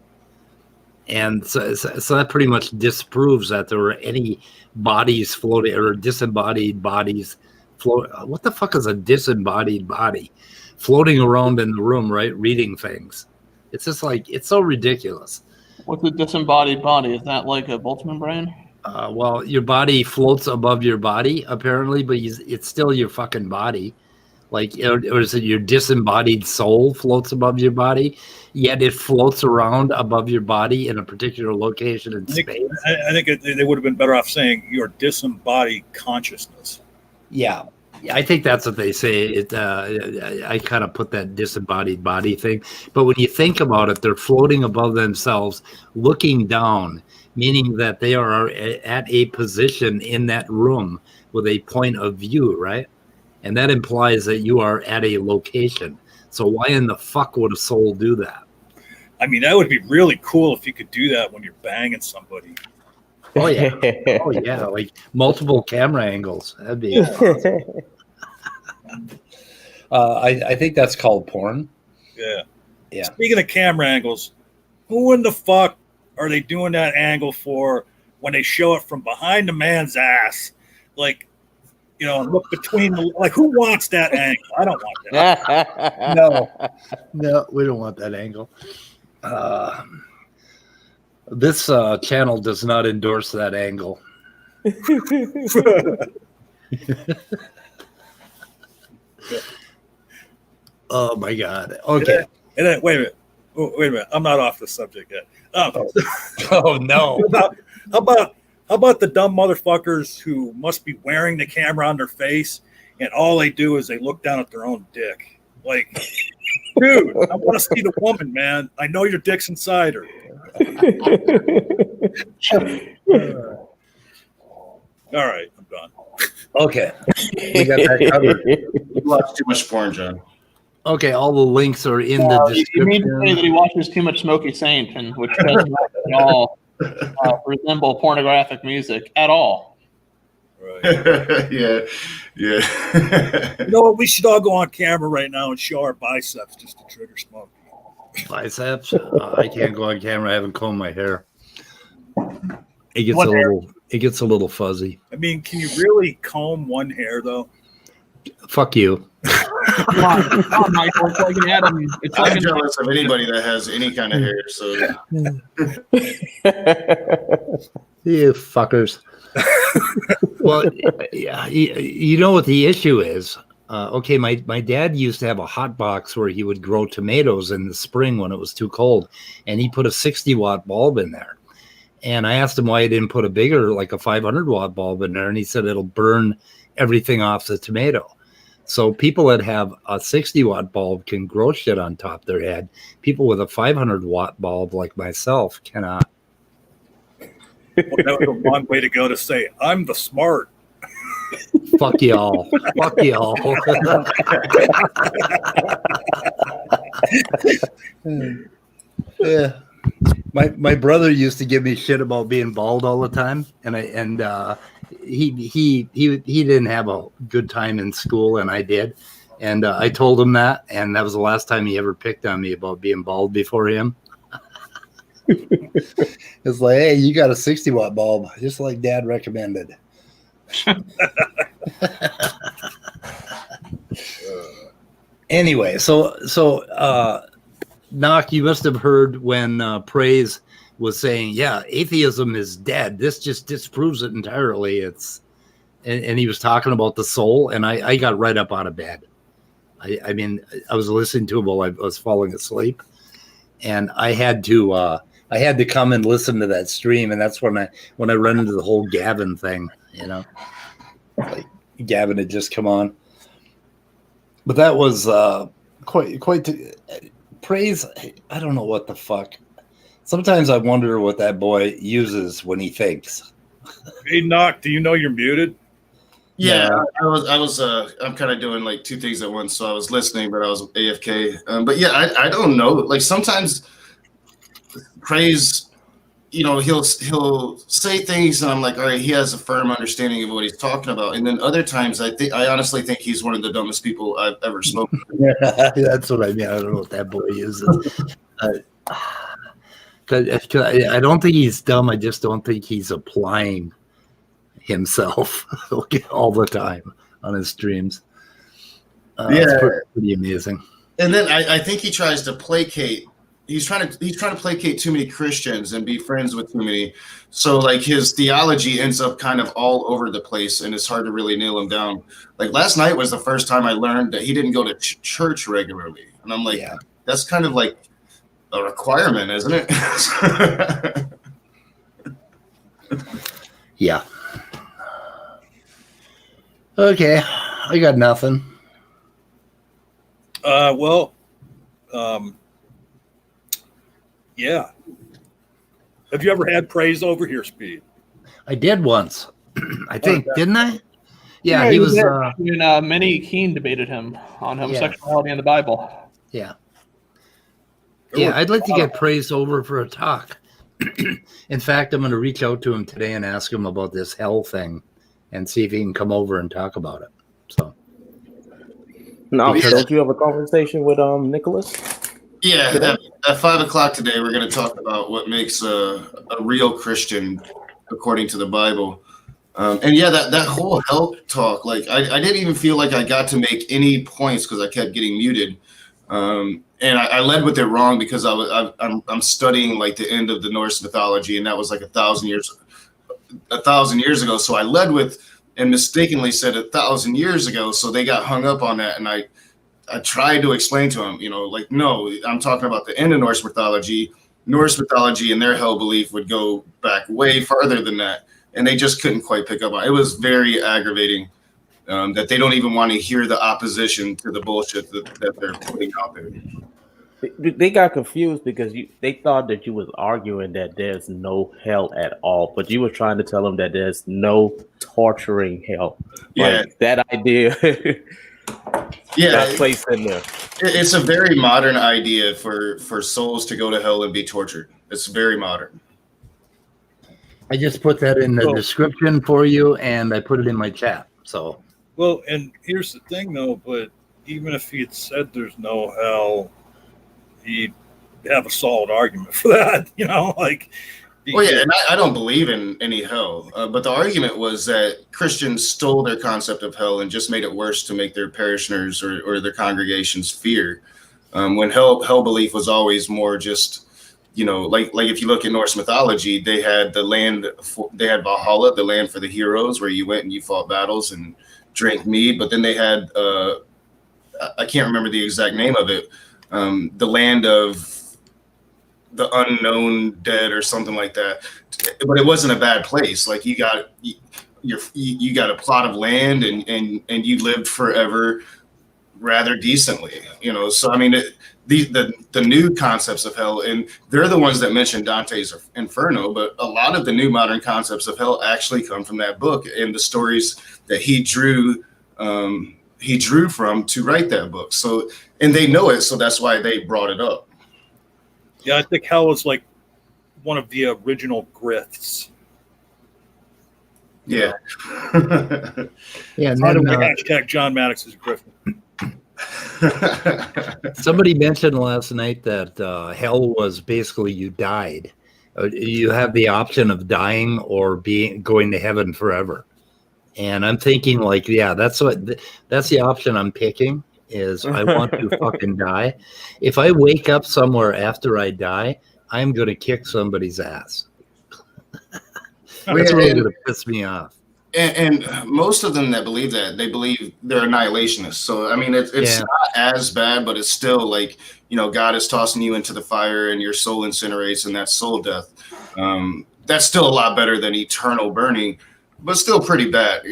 And so that pretty much disproves that there were any bodies floating or disembodied bodies float. What the fuck is a disembodied body floating around in the room, right? Reading things. It's just like, it's so ridiculous. What's a disembodied body? Is that like a Boltzmann brain? Well, your body floats above your body, apparently, but it's still your fucking body. Like, or is it your disembodied soul floats above your body, yet it floats around above your body in a particular location in space? I think they would have been better off saying your disembodied consciousness. Yeah, I think that's what they say. I kind of put that disembodied body thing. But when you think about it, they're floating above themselves, looking down, meaning that they are at a position in that room with a point of view, right? And that implies that you are at a location. So why in the fuck would a soul do that? I mean, that would be really cool if you could do that when you're banging somebody. Oh, yeah. Oh, yeah. Like multiple camera angles. That'd be awesome. I think that's called porn. Yeah. Yeah. Speaking of camera angles, who in the fuck are they doing that angle for when they show it from behind the man's ass? Like, look between who wants that angle? I don't want that. No, we don't want that angle. This channel does not endorse that angle. Oh my God. Okay. And then, wait a minute. I'm not off the subject yet. Oh no. How about the dumb motherfuckers who must be wearing the camera on their face, and all they do is they look down at their own dick? Like, dude, I want to see the woman, man. I know your dick's inside her. All right, I'm done. Okay. We got that covered. You watch too much porn, John. Okay, all the links are in the description. You mean to say that he watches too much Smokey Saint, and which does not at all resemble pornographic music at all. Right. Yeah. You know what? We should all go on camera right now and show our biceps just to trigger Smokey. Biceps? I can't go on camera. I haven't combed my hair. It gets a little fuzzy. I mean, can you really comb one hair though? Fuck you. Come on, Michael. It's like an Adam. It's like I'm jealous of anybody that has any kind of hair. So, you fuckers. Well, yeah, you know what the issue is? Okay, my dad used to have a hot box where he would grow tomatoes in the spring when it was too cold, and he put a 60-watt bulb in there. And I asked him why he didn't put a bigger, like a 500-watt bulb in there, and he said it'll burn everything off the tomato. So people that have a 60-watt bulb can grow shit on top of their head. People with a 500-watt bulb, like myself, cannot. Well, that was a wrong way to go to say, I'm the smart Fuck y'all. Fuck y'all. Yeah. My brother used to give me shit about being bald all the time, and he didn't have a good time in school, and I did, and I told him that, and that was the last time he ever picked on me about being bald before him. It's like, hey, you got a 60-watt bulb, just like Dad recommended. Anyway, so Knock, you must have heard when Praise was saying, yeah, atheism is dead. This just disproves it entirely. And he was talking about the soul, and I got right up out of bed. I mean, I was listening to him while I was falling asleep, and I had to come and listen to that stream, and that's when I run into the whole Gavin thing, you know. Like Gavin had just come on. But that was quite Praise. I don't know what the fuck. Sometimes I wonder what that boy uses when he thinks. Hey, Knock, do you know you're muted? Yeah, I'm kind of doing like two things at once. So I was listening, but I was AFK. But yeah, I don't know. Like sometimes Praise, you know, he'll say things, and I'm like, all right, he has a firm understanding of what he's talking about. And then other times, I honestly think he's one of the dumbest people I've ever spoken to. That's what I mean. I don't know what that boy uses. I don't think he's dumb. I just don't think he's applying himself all the time on his streams. It's pretty amazing. And then I think he tries to placate. He's trying to placate too many Christians and be friends with too many. So like his theology ends up kind of all over the place, and it's hard to really nail him down. Like last night was the first time I learned that he didn't go to church regularly, and I'm like, yeah. That's kind of like a requirement, isn't it? Yeah. Okay, I got nothing. Yeah. Have you ever had Praise over here, Speed? I did once. I think, didn't I? Yeah, he was. Many Keen debated him on homosexuality in the Bible. Yeah. Yeah, I'd like to get Praise over for a talk. In fact, I'm going to reach out to him today and ask him about this hell thing and see if he can come over and talk about it. So. No, don't you have a conversation with Nicholas? Yeah, at 5 o'clock today, we're going to talk about what makes a real Christian according to the Bible. And yeah, that whole hell talk, like I didn't even feel like I got to make any points because I kept getting muted. And I led with it wrong because I'm studying like the end of the Norse mythology, and that was like 1,000 years ago. So I led with and mistakenly said 1,000 years ago. So they got hung up on that, and I tried to explain to him, you know, like, no, I'm talking about the end of Norse mythology. Norse mythology and their hell belief would go back way farther than that, and they just couldn't quite pick up on it. It was very aggravating. That they don't even want to hear the opposition to the bullshit that they're putting out there. They got confused because they thought that you was arguing that there's no hell at all, but you were trying to tell them that there's no torturing hell. Yeah, like, that idea. Got placed in there. It's a very modern idea for souls to go to hell and be tortured. It's very modern. I just put that in the description for you, and I put it in my chat. So. Well, and here's the thing, though. But even if he had said there's no hell, he'd have a solid argument for that. You know, like. Well, yeah, and I don't believe in any hell. But the argument was that Christians stole their concept of hell and just made it worse to make their parishioners or their congregations fear. When hell belief was always more just, you know, like if you look at Norse mythology, they had the land, they had Valhalla, the land for the heroes, where you went and you fought battles and drank mead. But then they had, I can't remember the exact name of it, the land of the unknown dead or something like that. But it wasn't a bad place. Like you got a plot of land and you lived forever rather decently, So I mean, the new concepts of hell, and they're the ones that mention Dante's Inferno, but a lot of the new modern concepts of hell actually come from that book and the stories that he drew from to write that book. So, and they know it, so that's why they brought it up. Yeah, I think hell is like one of the original grifts. Yeah. Yeah, and By the then, way, hashtag John Maddox is Griffin. somebody mentioned last night that hell was basically you died. You have the option of dying or going to heaven forever. And I'm thinking, like, yeah, that's the option I'm picking. Is I want to fucking die. If I wake up somewhere after I die, I'm gonna kick somebody's ass. That's really gonna piss me off. And most of them that believe that, they believe they're annihilationists. So I mean, it's not as bad, but it's still like, God is tossing you into the fire and your soul incinerates, and that's soul death. That's still a lot better than eternal burning, but still pretty bad,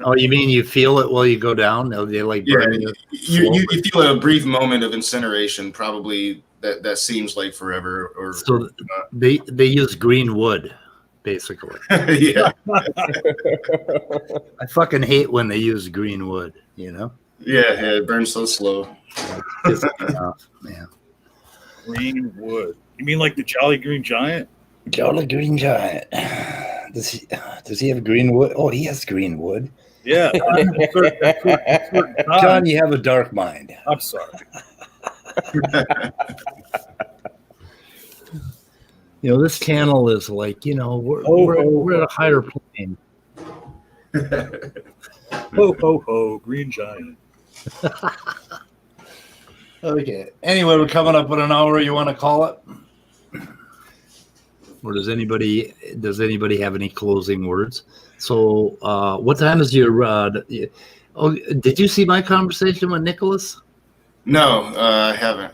Oh, you mean you feel it while you go down? They like burn you feel a brief moment of incineration, probably that seems like forever. Or so they use green wood, basically. Yeah. I fucking hate when they use green wood. Yeah, it burns so slow. Yeah. Green wood. You mean like the Jolly Green Giant? Jolly Green Giant. Does he have green wood? Oh, he has green wood. Yeah. John, you have a dark mind. I'm sorry. This channel is like, we're at a higher plane. Ho, ho, ho, Green Giant. Okay. Anyway, we're coming up with an hour. You want to call it? Or does anybody have any closing words? So, what time is your? Did you see my conversation with Nicholas? No, I haven't.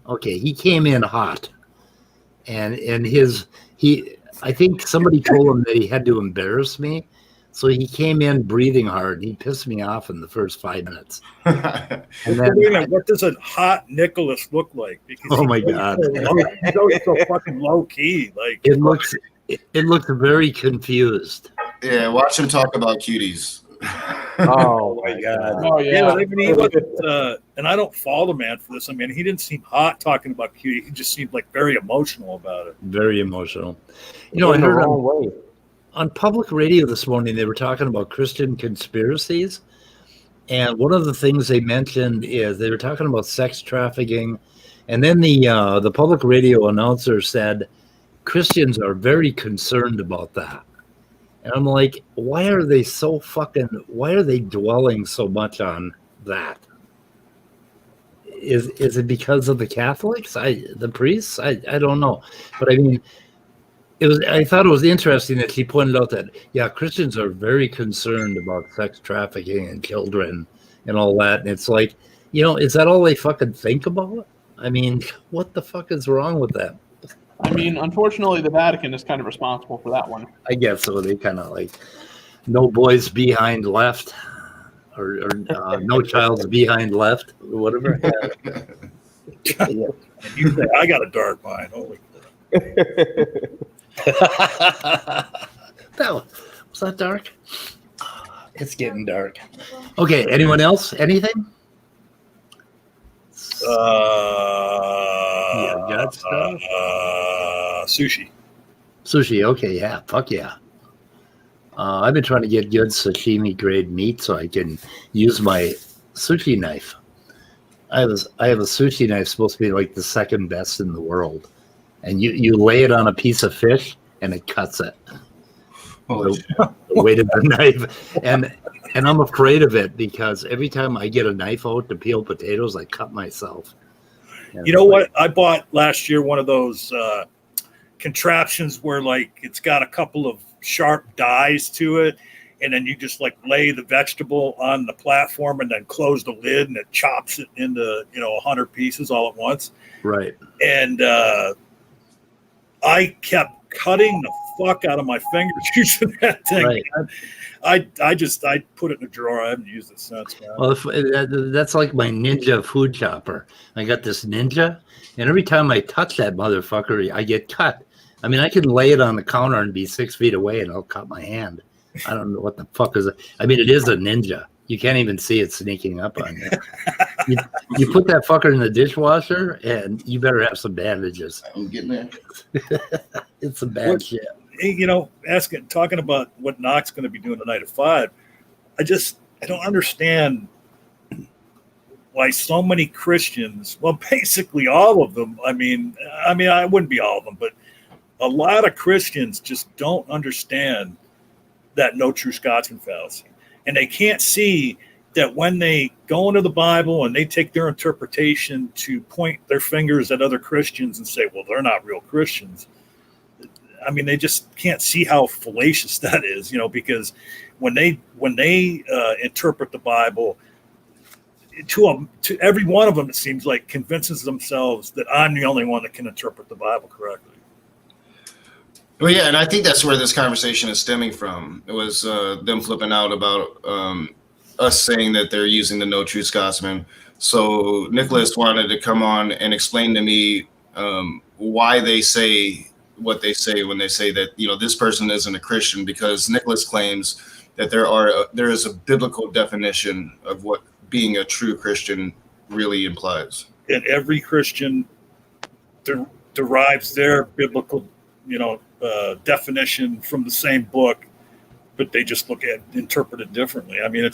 Okay, he came in hot, and I think somebody told him that he had to embarrass me, so he came in breathing hard. He pissed me off in the first 5 minutes. And then, what does a hot Nicholas look like? Because oh my God, he's always so fucking low key. Like it looks very confused. Yeah, watch him talk about cuties. Oh my God! Oh yeah. I mean, he wasn't, and I don't fault the man for this. I mean, he didn't seem hot talking about cutie. He just seemed like very emotional about it. Very emotional. I heard on public radio this morning they were talking about Christian conspiracies, and one of the things they mentioned is they were talking about sex trafficking, and then the public radio announcer said Christians are very concerned about that. And I'm like, why are they dwelling so much on that? Is it because of the Catholics? The priests? I don't know. But I mean, I thought it was interesting that she pointed out that, Christians are very concerned about sex trafficking and children and all that. And it's like, is that all they fucking think about? I mean, what the fuck is wrong with that? I mean, unfortunately, the Vatican is kind of responsible for that one. I guess so. They kind of like no boys behind left, or no child's behind left, or whatever. Yeah. You say I got a dark mind. Holy was that dark? It's getting dark. Okay. Anyone else? Anything? Got stuff. Sushi. Okay, yeah, fuck yeah. I've been trying to get good sashimi grade meat so I can use my sushi knife. I have a sushi knife supposed to be like the second best in the world, and you lay it on a piece of fish and it cuts it. The weight of the knife, and I'm afraid of it because every time I get a knife out to peel potatoes, I cut myself. You know what? I bought last year one of those contraptions where like it's got a couple of sharp dies to it, and then you just like lay the vegetable on the platform and then close the lid and it chops it into 100 pieces all at once. Right. And I kept cutting the fuck out of my fingers using that thing. Right. I put it in a drawer. I haven't used it since, man. Well, that's like my ninja food chopper. I got this ninja, and every time I touch that motherfucker, I get cut. I mean, I can lay it on the counter and be 6 feet away, and I'll cut my hand. I don't know what the fuck is it. I mean, it is a ninja. You can't even see it sneaking up on you. You put that fucker in the dishwasher, and you better have some bandages. I'm getting there. It's some bad shit. You know, talking about what Knox going to be doing tonight at 5. I don't understand why so many Christians, well, basically all of them. I mean, I wouldn't be all of them, but a lot of Christians just don't understand that no true Scotsman fallacy. And they can't see that when they go into the Bible and they take their interpretation to point their fingers at other Christians and say, well, they're not real Christians. I mean, they just can't see how fallacious that is, because when they interpret the Bible, to every one of them, it seems like convinces themselves that I'm the only one that can interpret the Bible correctly. Well, yeah, and I think that's where this conversation is stemming from. It was them flipping out about us saying that they're using the No True Scotsman. So Nicholas wanted to come on and explain to me why they say what they say when they say that this person isn't a Christian, because Nicholas claims that there is a biblical definition of what being a true Christian really implies. And every Christian derives their biblical, definition from the same book, but they just interpret it differently. I mean,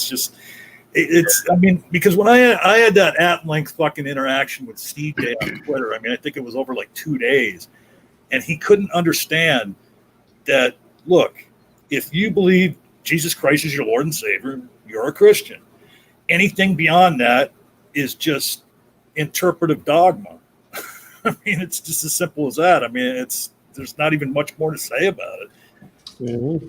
because when I had that at-length fucking interaction with Steve Day on Twitter, I mean, I think it was over like 2 days, and he couldn't understand that, look, if you believe Jesus Christ is your Lord and Savior, you're a Christian. Anything beyond that is just interpretive dogma. I mean, it's just as simple as that. I mean, there's not even much more to say about it. Mm-hmm.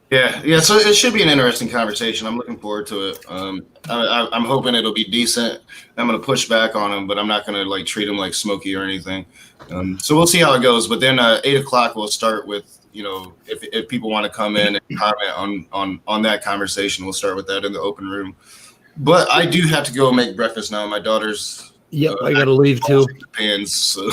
Yeah. So it should be an interesting conversation. I'm looking forward to it. I'm hoping it'll be decent. I'm going to push back on him, but I'm not going to treat him like Smokey or anything. So we'll see how it goes. But then 8:00 we'll start with, if people want to come in and comment on that conversation, we'll start with that in the open room. But I do have to go make breakfast now. My daughter's. Yep, I got to leave too. Depends. So.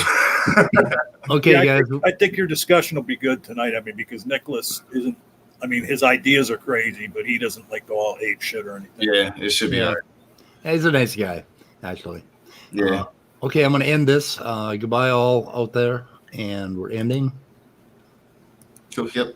Okay, yeah, guys. I think your discussion will be good tonight. I mean, because Nicholas isn't. I mean, his ideas are crazy, but he doesn't go all ape shit or anything. Yeah, it should be. Yeah. All right. He's a nice guy, actually. Yeah. Okay, I'm going to end this. Goodbye, all out there, and we're ending. Cool. Yep.